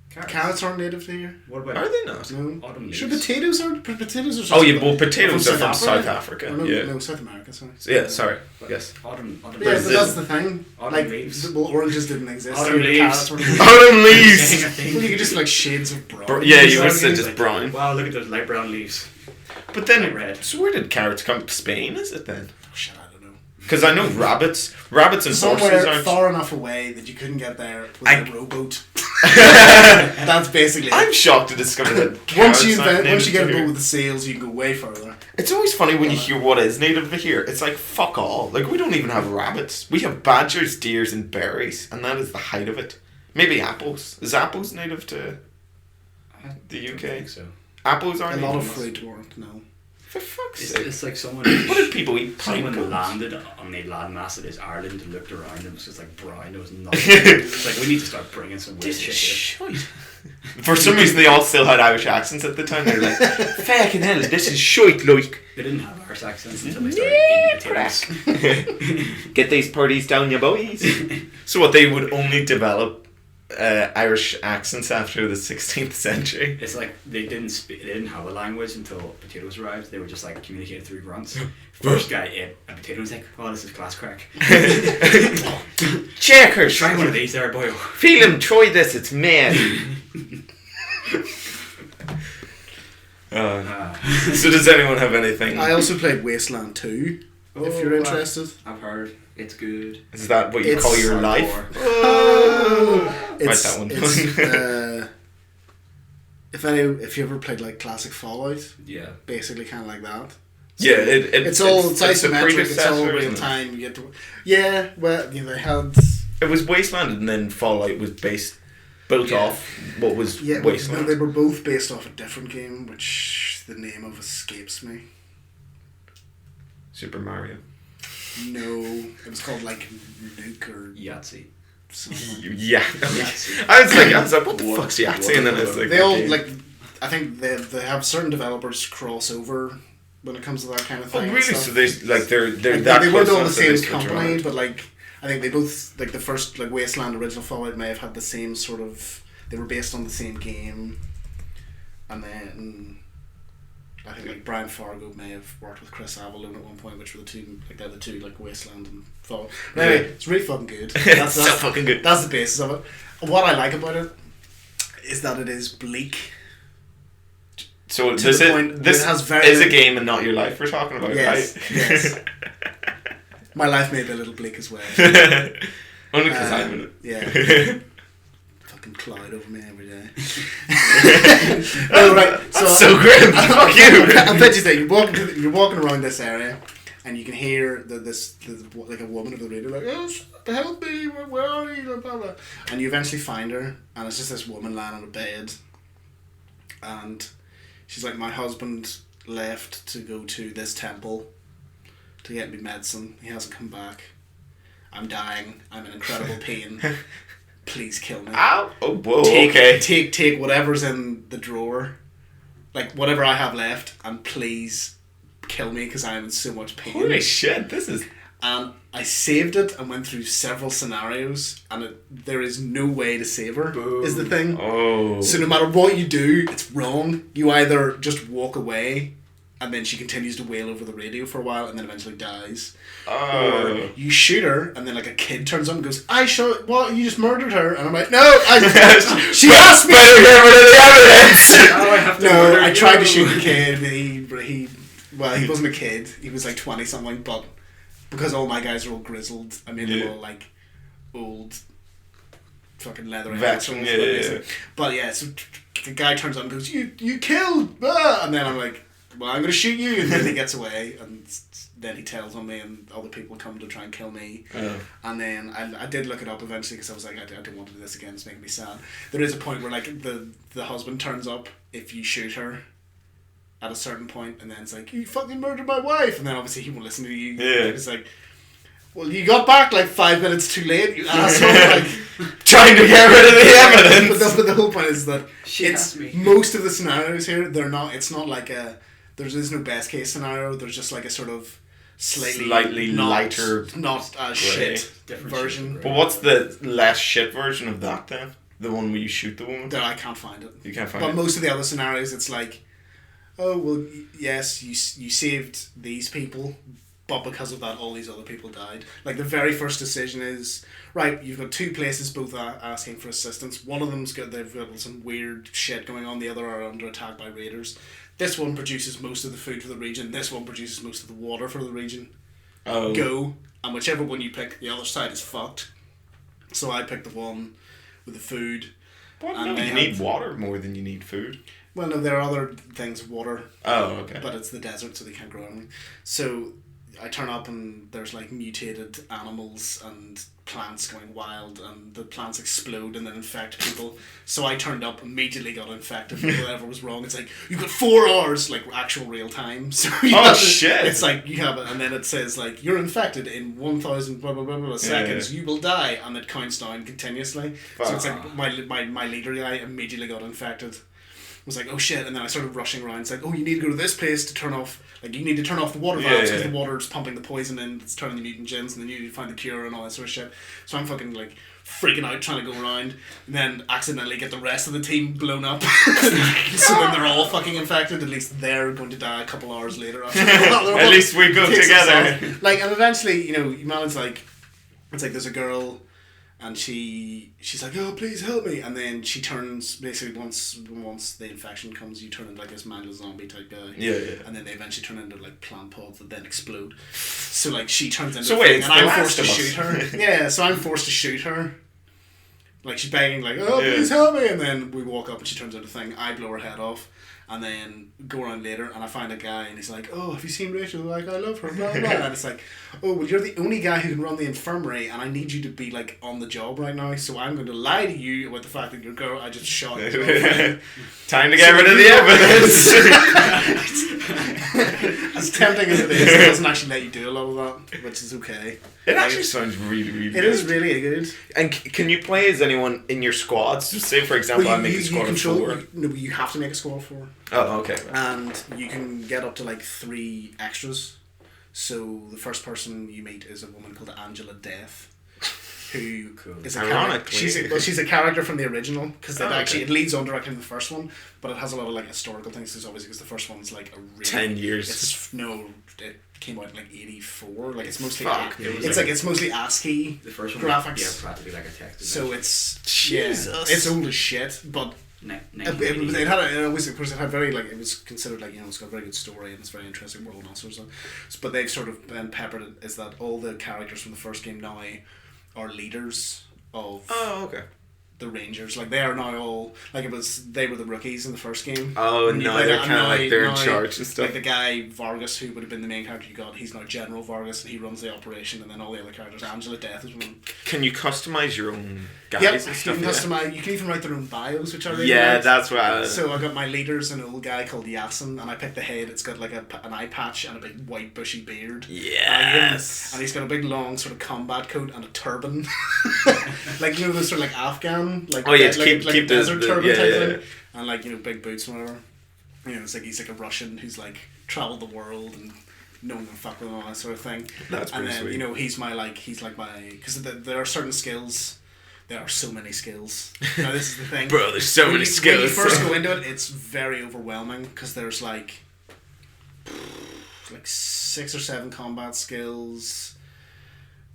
Carrots aren't native to here. What about... Are they not? No. Autumn leaves? Sure, potatoes are... Potatoes are... Oh yeah, well potatoes are from South Africa. No, South America, sorry. Yeah, sorry. Yes. Autumn yeah, but that's the thing. Autumn leaves. Well, oranges didn't exist. Autumn leaves. Autumn leaves! Well, you could just like shades of brown. Yeah, you would say just brown. Wow, look at those light brown leaves. But then, like red. So where did carrots come? Spain, is it then? Oh shit, I don't know. Because I know rabbits and horses aren't... far enough away that you couldn't get there with a rowboat. That's basically I'm shocked to discover that once you get a boat with the sails, you can go way further. It's always funny when you hear what is native to here. It's like, fuck all. Like, we don't even have rabbits. We have badgers, deers, and berries, and that is the height of it. Maybe apples. Is apples native to the UK? I think so. Apples aren't a lot native. of fruit weren't, no. For fuck's It's, sake. it's like someone. What did people eat? Someone Pine cones? landed on the landmass that is Ireland and looked around and it was just like brown. There was nothing. It was like, we need to start bringing some weird This shit is here. shite. For some reason, they all still had Irish accents at the time. They were like, fucking hell, this is shite, like. They didn't have Irish accents until they started eating potatoes. Get these parties down, you boys. So what, they would only develop Irish accents after the 16th century? It's like they didn't have a language until potatoes arrived. They were just like communicated through grunts. First guy ate a potato and was like, oh, this is class crack. Checkers! Try one of these there, boyo. Feel him, try this, it's mad. So does anyone have anything? I also played Wasteland 2, if you're interested. I've heard it's good. Is that what you call your life? Oh, Write that one down. If you ever played like classic Fallout, Yeah. basically kind of like that. Yeah, It's isometric. It's all predecessor, real isn't it? time. You get to, well, they had It was Wasteland, and then Fallout was built off what was Wasteland. they were both based off a different game, which the name of escapes me. Super Mario. No, it was called like Nuke or Yahtzee. something. Yeah. Yahtzee. I was like, what the fuck's Yahtzee? And then it's like, They all okay. like, I think they have certain developers cross over when it comes to that kind of thing. Oh and really? stuff. So they're Like, that they close weren't all the enough that same they switch company, around. but like I think they both like the first like Wasteland original Fallout may have had the same sort of. They were based on the same game, and then I think like Brian Fargo may have worked with Chris Avellone at one point, which were they're the two like Wasteland and Fallout. But anyway, it's really fucking good. It's so fucking good. That's the basis of it. What I like about it is that it is bleak. So To the point, this it has very- is a game and not your life we're talking about, Yes, right? yes. My life may be a little bleak as well. Only because I'm in it. Yeah. Fucking cloud over me every day. No, right. That's so grim. Fuck you. I bet you that you're walking around this area, and you can hear like a woman of the radio like, "Oh, help me! Where are you?" Blah, blah, blah. And you eventually find her, and it's just this woman lying on a bed, and she's like, "My husband left to go to this temple to get me medicine. He hasn't come back. I'm dying. I'm in incredible pain. Please kill me. Ow! Oh, whoa, okay. Take whatever's in the drawer, like whatever I have left, and please kill me because I'm in so much pain." Holy shit, this is... And I saved it and went through several scenarios, and there is no way to save her, is the thing. Oh. So no matter what you do, it's wrong. You either just walk away, and then she continues to wail over the radio for a while, and then eventually dies. Oh. Or you shoot her, and then like a kid turns up and goes, "I shot. What? You just murdered her?" And I'm like, "No, she asked me." Better get rid of the evidence! Now I have to No, murder I you. tried to shoot the kid. He wasn't a kid. He was like 20 something. But because all my guys are all grizzled, I made them all like old, fucking leather Veteran, veterans. yeah. But yeah, so the guy turns up and goes, "You killed!" Ah! And then I'm like, "Well, I'm gonna shoot you." And then he gets away, and then he tells on me, and other people come to try and kill me. Oh. And then I did look it up eventually because I was like, I don't want to do this again. It's making me sad. There is a point where like the husband turns up if you shoot her at a certain point, and then it's like, "You fucking murdered my wife," and then obviously he won't listen to you. Yeah. It's like, "Well, you got back like 5 minutes too late, you asshole." Like, Trying to get rid of the evidence! but the whole point is that She it's asked me. most of the scenarios here. It's not like there's no best case scenario. There's just like a sort of slightly lighter not a grey. shit Different version. shit, But what's the less shit version of that then? The one where you shoot the woman? That I can't find it. You can't find But it. most of the other scenarios, it's like, "Oh well, yes, you saved these people, but because of that, all these other people died." Like the very first decision is, right, you've got two places both are asking for assistance. One of them's they've got some weird shit going on. The other are under attack by raiders. This one produces most of the food for the region. This one produces most of the water for the region. Oh. Go, and whichever one you pick, the other side is fucked. So I picked the one with the food. What? And No, they you have- need water more than you need food. Well, no, there are other things, water, Oh, okay. but it's the desert, so they can't grow anything. So I turn up and there's like mutated animals and plants going wild, and the plants explode and then infect people. So I turned up, immediately got infected. Whatever was wrong, it's like you got 4 hours, like actual real time. So shit! It's like you have it, and then it says like you're infected in 1,000 blah blah blah blah seconds. You will die, and it counts down continuously. So it's like my leader guy immediately got infected. Was like, oh shit, and then I started rushing around. It's like, oh, you need to go to this place to turn off, like you need to turn off the water valves because the water's pumping the poison in, it's turning the mutant gens, and then you need to find the cure and all that sort of shit. So I'm fucking like freaking out trying to go around, and then accidentally get the rest of the team blown up. So then they're all fucking infected. At least they're going to die a couple hours later. At least we go together. Like, and eventually, you know, Man's like, it's like there's a girl. And she's like, oh, please help me. And then she turns, basically, once the infection comes, you turn into like this mindless zombie type guy. Yeah. And then they eventually turn into like plant pods that then explode. So like she turns into so wait, and I'm forced to shoot her. Yeah, so I'm forced to shoot her. Like she's begging, like, oh, please help me. And then we walk up and she turns into a thing. I blow her head off. And then go around later and I find a guy and he's like, oh, have you seen Rachel? Like, I love her, blah, blah. And it's like, oh, well, you're the only guy who can run the infirmary and I need you to be, like, on the job right now. So I'm going to lie to you about the fact that your girl, I just shot your girlfriend. Time to get rid of the evidence. As tempting as it is, it doesn't actually let you do a lot of that, which is okay. It actually sounds really, really good. It is really good. And can you play as anyone in your squads? So say, for example, I make a squad of 4. No, you have to make a squad of 4. Oh, okay. And you can get up to like 3 extras. So the first person you meet is a woman called Angela Death, who is a character. She's a character from the original because it leads on directly to the first one, but it has a lot of like historical things. Because obviously, because the first one's like a really 10 years. It came out in like 84. Like it's mostly it's mostly ASCII. The first one, graphics. practically like a text. So it's Jesus. it's old as shit, but. It had very like it was considered like, you know, it's got a very good story and it's very interesting world and all sorts of stuff. But they've sort of peppered it is that all the characters from the first game now are leaders of the Rangers. Like they are now all like they were the rookies in the first game. Oh, no, they're kind of like they're in charge and stuff. Like the guy Vargas, who would have been the main character you got, he's now General Vargas and he runs the operation, and then all the other characters. Angela Death is one. Can you customize your own guys and stuff? You can customize. You can even write their own bios, which I really like. That's right. So I got my leaders, an old guy called Yasin, and I picked the head. It's got like an eye patch and a big white bushy beard. Yes. And he's got a big long sort of combat coat and a turban, like, you know, those sort of like Afghan, like keep desert turban type thing, and like, you know, big boots and whatever. You know, it's like he's like a Russian who's like traveled the world and no one can fuck with him, all that sort of thing. That's pretty sweet. You know, he's my because there are certain skills. There are so many skills. Now this is the thing, bro. There's so many skills. When you first go into it, it's very overwhelming because there's like 6 or 7 combat skills,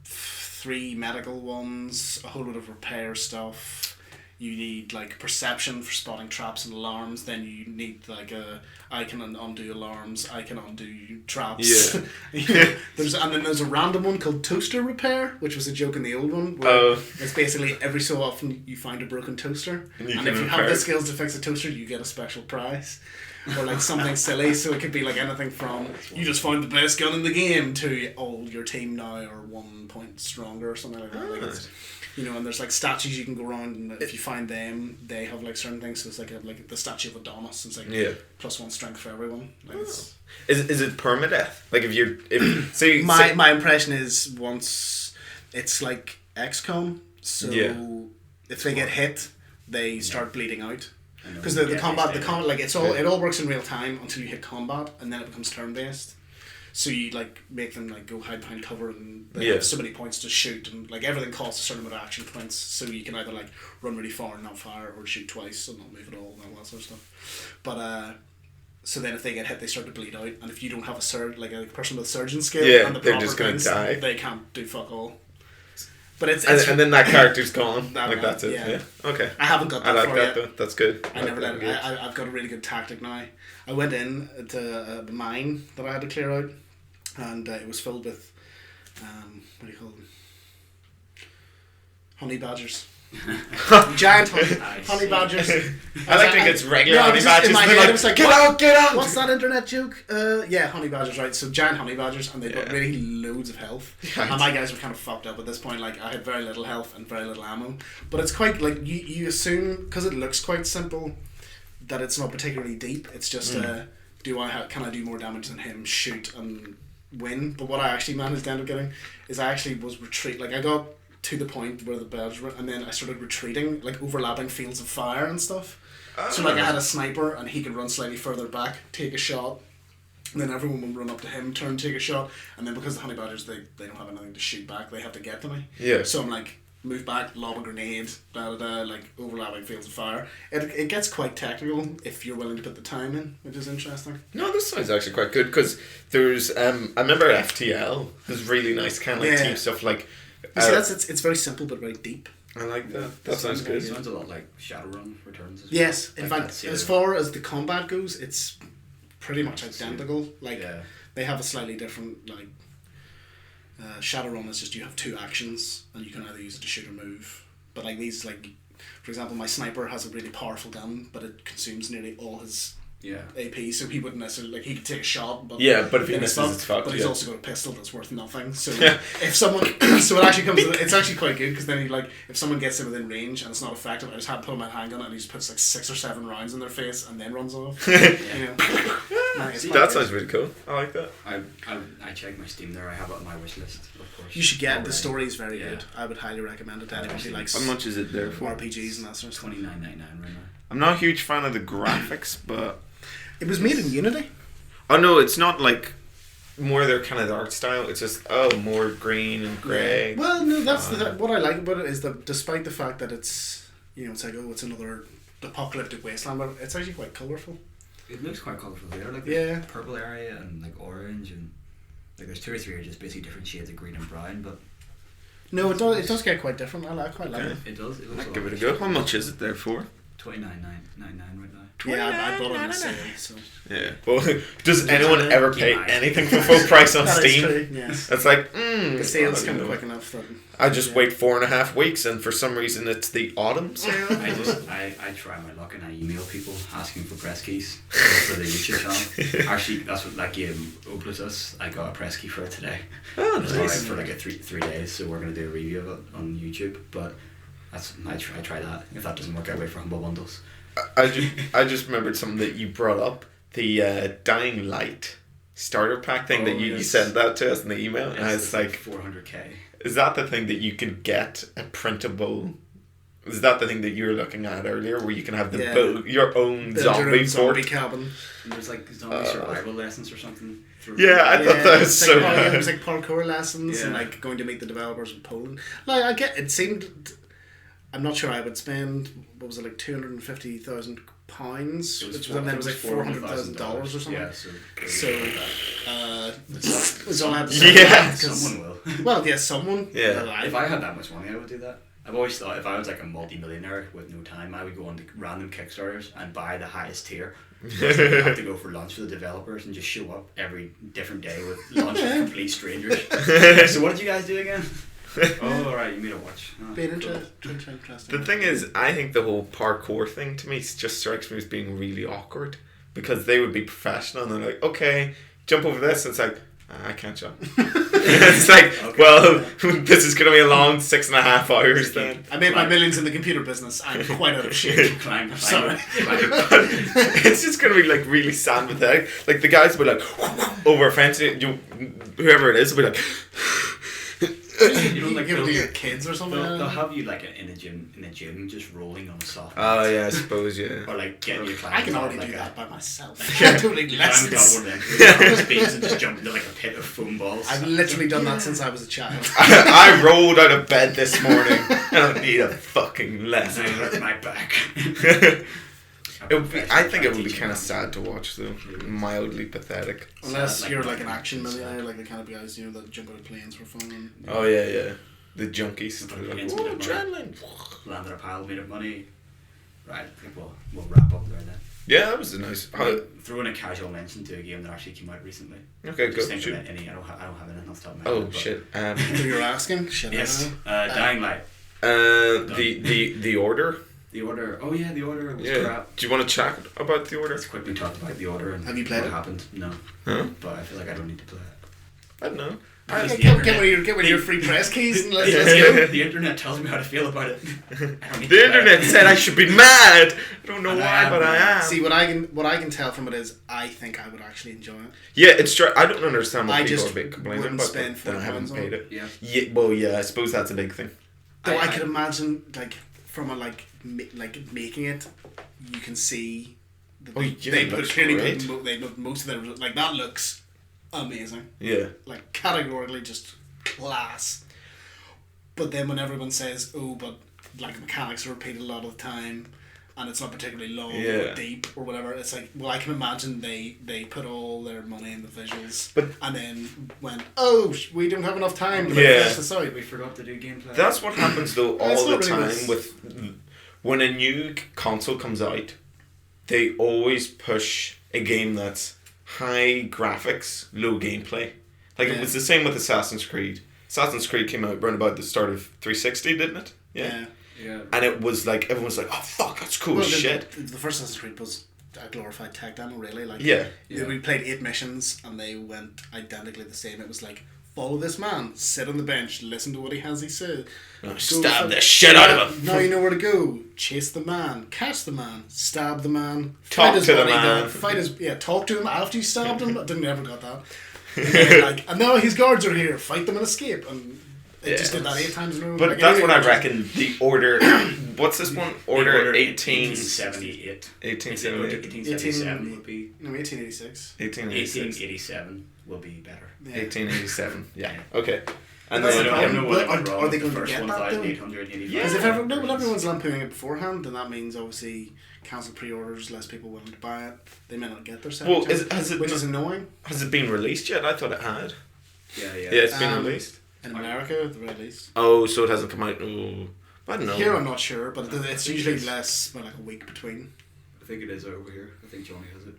3 medical ones, a whole lot of repair stuff. You need like perception for spotting traps and alarms. Then you need like I can undo alarms. I can undo traps. Yeah. There's a random one called toaster repair, which was a joke in the old one. Where it's basically every so often you find a broken toaster, and if you have the skills to fix a toaster, you get a special prize. Or like something silly, so it could be like anything from you just found the best gun in the game to all your team now are 1 point stronger or something like that. Like you know, and there's like statues you can go around, and if you find them, they have like certain things. So it's like the statue of Adonis. It's like +1 strength for everyone. Like is it permadeath? Like my impression is once it's like XCOM. So if they get hit, they start bleeding out. Because the combat like it all works in real time until you hit combat, and then it becomes turn based. So you like make them like go hide behind cover, and they have so many points to shoot, and like everything costs a certain amount of action points. So you can either like run really far and not fire, or shoot twice and not move at all, and all that sort of stuff. But so then if they get hit, they start to bleed out, and if you don't have a person with surgeon skill and the they're proper just gonna die. They can't do fuck all. But it's and then that character's gone. That's it. Yeah. Okay. I haven't got that I like far that yet. Though. That's good. I never let it. I've got a really good tactic now. I went in to a mine that I had to clear out, and it was filled with what do you call them? Honey badgers. Giant Nice. honey badgers. I like to think it's regular No, honey just badgers. in my They're head, like, it was like, get what? out! What's that internet joke? Yeah, honey badgers, right? So giant honey badgers, and they've got Yeah. really loads of health. Right. And my guys were kind of fucked up at this point. Like, I had very little health and very little ammo. But it's quite like you assume, because it looks quite simple, that it's not particularly deep. It's just can I do more damage than him? Shoot and win. But what I actually managed to end up getting is I actually was I got to the point where the bells were, and then I started retreating, like overlapping fields of fire and stuff. So like I had a sniper, and he could run slightly further back, take a shot, and then everyone would run up to him, turn, take a shot, and then because the honey badgers they don't have anything to shoot back, they have to get to me. Yeah. So I'm like, move back, lob a grenade, like overlapping fields of fire. It gets quite technical if you're willing to put the time in, which is interesting. No, this sounds actually quite good because there's I remember FTL has really nice kind of like team stuff like. You see, it's very simple but very deep. I like that. That sounds good. It sounds a lot like Shadowrun Returns. As well. Yes, in Like fact, that's, as far as the combat goes, it's pretty much identical. Like Yeah. they have a slightly different like. Shadowrun is just you have two actions and you can either use it to shoot or move. But like these, like for example, my sniper has a really powerful gun, but it consumes nearly all his Yeah. AP, so he wouldn't necessarily like he could take a shot, but Yeah, but if he then misses, fucked, it's fucked. But he's Yeah. also got a pistol that's worth nothing. So Yeah. if someone, so it actually comes, it's actually quite good because then he like if someone gets him within range and it's not effective, I just put him a handgun and he just puts like 6 or 7 rounds in their face and then runs off. You know, nice. That sounds really cool. I like that. I checked my Steam there. I have it on my wish list, of course. You should get already. the story is very Yeah. good. I would highly recommend it to anyone who likes How much is it there for? RPGs and that sort of stuff. $29.99 right now. I'm not a huge fan of the graphics, but It was made in Unity. oh no, it's not like more their kind of the art style. It's just more green and grey. Well, no, that's what I like about it is that despite the fact that it's it's like it's another apocalyptic wasteland, but it's actually quite colourful. It looks quite colourful there. Like Yeah. there's purple area and like orange and like there's 2 or 3 are just basically different shades of green and brown, but No, it does get quite different. I quite like Okay. it. it does. It looks I'll give it a go. How much is it there for? $29.99 right now. Yeah, I bought it on the sale. So. Yeah. Well, does anyone ever pay anything for full price on That is Steam? true, yes. It's like, The sale's come quick enough that I just wait 4.5 weeks, and for some reason it's the autumn sale. I try my luck and I email people asking for press keys for the YouTube channel. Actually, that's what that game Oblitus. I got a press key for it today. Oh, It's nice. alright for like a 3 days, so we're gonna do a review of it on YouTube. But I try that. If that doesn't work, I wait for Humble Bundles. I just remembered something that you brought up. The Dying Light starter pack thing that you yes. sent that to us in the email. And I was It's like, 400k. is that the thing that you can get a printable? Is that the thing that you were looking at earlier, where you can have Yeah. your own Build your zombie own zombie fort? cabin. And there's like zombie survival lessons or something. Yeah, I thought that was it's so. like, it was like parkour lessons and Yeah. like going to meet the developers in Poland. Like I get it seemed. I'm not sure I would spend. What was it like £250,000? Which then it was like $400,000 or something. Yeah, that's all I had to say. Yeah. someone will. Well, yeah, someone. Yeah. alive. If I had that much money, I would do that. I've always thought if I was like a multi-millionaire with no time, I would go on to random Kickstarters and buy the highest tier. You have to go for lunch with the developers and just show up every different day with lunch with complete strangers. So what did you guys do again? Oh, alright, you made a watch. Oh, Being cool. interesting. The thing is, I think the whole parkour thing to me just strikes me as being really awkward, because they would be professional and they're like, okay, jump over this. And it's like, I can't jump. It's like, Okay. well, this is going to be a long 6.5 hours then. I made my millions in the computer business. I'm quite out of shape. Climb, Sorry. It's just going to be like really pathetic. Like the guys will be like over a fence, whoever it is will be like. You know, like give it to they'll- your kids or something. They'll have you like in a gym just rolling on a soft mat. Oh yeah, I suppose, yeah. Or like getting you I can climbing already on, do like that by myself. Yeah. I don't need I haven't got lessons. one of them. Speeds and just jump into like a pit of foam balls. I've literally done that since I was a child. I rolled out of bed this morning and I don't need a fucking lesson. I hurt my back. I think it would be kind of sad to watch though. Mildly pathetic. Unless Like you're my like an back action is, millionaire, like the kind of guys that jump out of planes for fun. And, Oh yeah, yeah. The junkies. Like They're like, against oh, me, adrenaline. Landed a pile made of money. Right, I think we'll wrap up there then. Yeah, that was a nice. Throw in a casual mention to a game that actually came out recently. Okay, go. Just think Shoot. of any. I don't have anything off the top of my Oh head. but- shit. Who you're asking? Shit, Yes, I don't know. Dying Light. The Order. The Order. Oh yeah, The Order was crap. Do you want to chat about The Order? Let's quickly talk about The Order and have you played what it? happened. No. Huh? But I feel like I don't need to play it. I don't know. Get one of your free press keys and let's go. The internet tells me how to feel about it. The internet said I should be mad. I don't know why, but I am. See, what I can tell from it is, I think I would actually enjoy it. Yeah, it's true. I don't understand what I people just are complaining wouldn't about. spend Then I haven't £40 paid it. Yeah. Well, yeah. I suppose that's a big thing. Though I could imagine, like, from a making it, you can see. They put most of their like that looks amazing. Yeah. Like categorically just class. But then when everyone says, "Oh, but like the mechanics are repeated a lot of the time, and it's not particularly long or deep or whatever," it's like, well, I can imagine they put all their money in the visuals, and then went, "Oh, we don't have enough time to finish this out. We forgot to do gameplay." That's what happens though all the time really with when a new console comes out. They always push a game that's high graphics, low gameplay. Like it was the same with Assassin's Creed. Assassin's Creed came out around about the start of 360, didn't it? Yeah. And it was like everyone was like, "Oh fuck, that's cool as shit." The first Assassin's Creed was a glorified tech demo, really. Like we played 8 missions and they went identically the same. It was like, follow this man, sit on the bench, listen to what he has to say. Stab the shit out of him. Now you know where to go. Chase the man, catch the man, stab the man, talk to the man. Talk to him after you stabbed him. I didn't ever got that. And now his guards are here. Fight them and escape. And it just did that 8 times in a row. But that's what I reckon. The Order. What's this one? Order 1878. 1878. Would be. No, 1886. 1887 will be better. 1887. Yeah. Okay. And I then don't know what went wrong are they with the going to first get that though? 1885. Because if everyone's lampooning it beforehand, then that means obviously cancel pre-orders, less people willing to buy it. They may not get their second which is annoying. Has it been released yet? I thought it had. Yeah. Yeah, it's been released. In America, at the very least. Oh, so it hasn't come out. Oh, I don't know. Here, I'm not sure, but it's usually less, like a week between. I think it is over here. I think Johnny has it.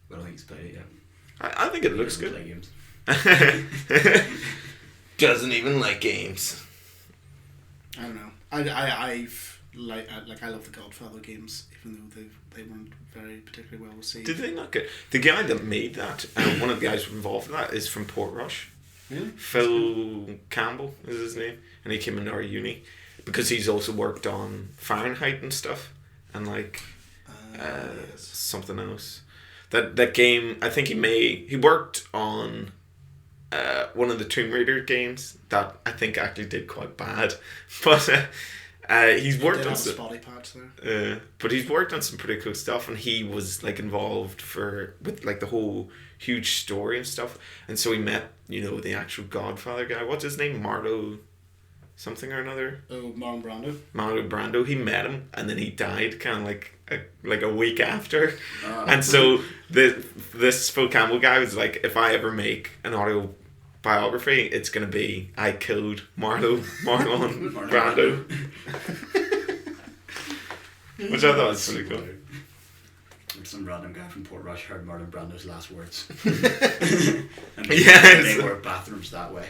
I don't think he's played it yet. I think it looks good. Play games. Doesn't even like games. I don't know. I love the Godfather games, even though they weren't very particularly well received. Did they not get the guy that made that? One of the guys involved in that is from Portrush. Really? Phil Campbell is his name, and he came into our uni because he's also worked on Fahrenheit and stuff, and like something else. That game, I think he worked on one of the Tomb Raider games that I think actually did quite bad, but he's worked on some spotty patch there. but he's worked on some pretty cool stuff, and he was like involved with like the whole huge story and stuff, and so he met the actual Godfather guy. What's his name? Marlo something or another. Oh, Marlon Brando. Marlon Brando. He met him and then he died kind of like a week after, and so this Phil Campbell guy was like, if I ever make an autobiography, it's gonna be I killed Marlon Brando. Which I thought was pretty cool. Some random guy from Portrush heard Marlon Brando's last words. And they were bathrooms that way.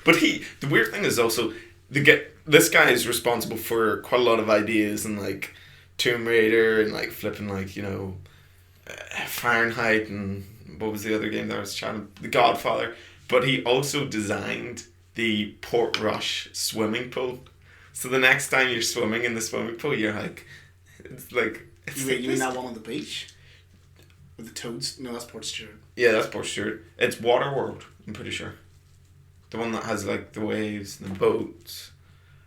But the weird thing is also this guy is responsible for quite a lot of ideas and like Tomb Raider and like flipping like Fahrenheit and what was the other game that I was chatting? The Godfather. But he also designed the Portrush swimming pool. So the next time you're swimming in the swimming pool, you're like, it's like. You mean that one on the beach? With the toads? No, that's Port Stewart. Yeah, that's Port Stewart. It's Waterworld, I'm pretty sure. The one that has like the waves and the boats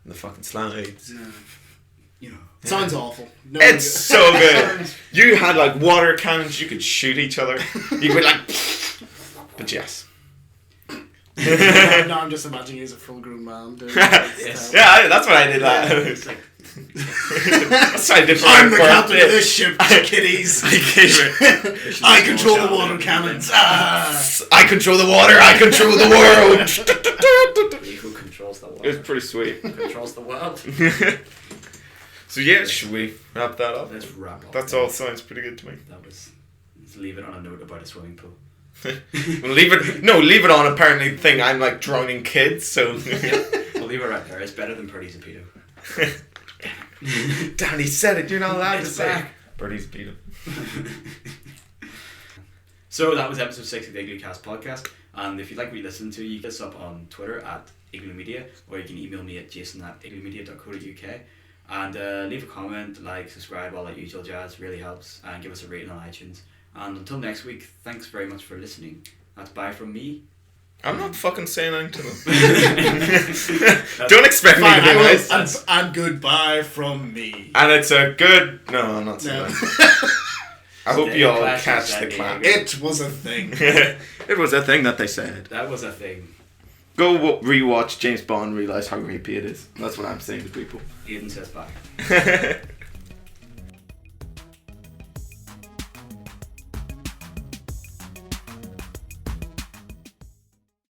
and the fucking slides. Sounds awful. No, it's so good. You had like water cannons, you could shoot each other. You could be like, but yes. No, I'm just imagining you as a full-grown man doing yes. Yeah, that's what I did. That's what I did. I'm the captain of this ship, kiddies. I control the water cannons. I control the water. I control the world. Who controls the water? It was pretty sweet. Who controls the world? So yeah, should we wrap that up? Let's wrap up. That all sounds pretty good to me. Let's leave it on a note about a swimming pool. Leave it on apparently the thing I'm like drowning kids, so Well, We'll leave it right there. It's better than Purdy's a pedo. Danny said it. You're not allowed It's to say. back. Birdie's beat him. So that was episode 6 of the Iglucast podcast. And if you'd like me to listen to, you can hit us up on Twitter at iglumedia, or you can email me at jason@iglumedia.co.uk. And leave a comment, like, subscribe, all that usual jazz. Really helps. And give us a rating on iTunes. And until next week, thanks very much for listening. That's bye from me. I'm not fucking saying anything to them. Don't expect me to be nice. And goodbye from me. And it's a good... No, I'm not saying that. I hope you all catch the clap. It was a thing. It was a thing that they said. That was a thing. Go rewatch James Bond, realise how creepy it is. That's what I'm saying to people. Aiden says bye.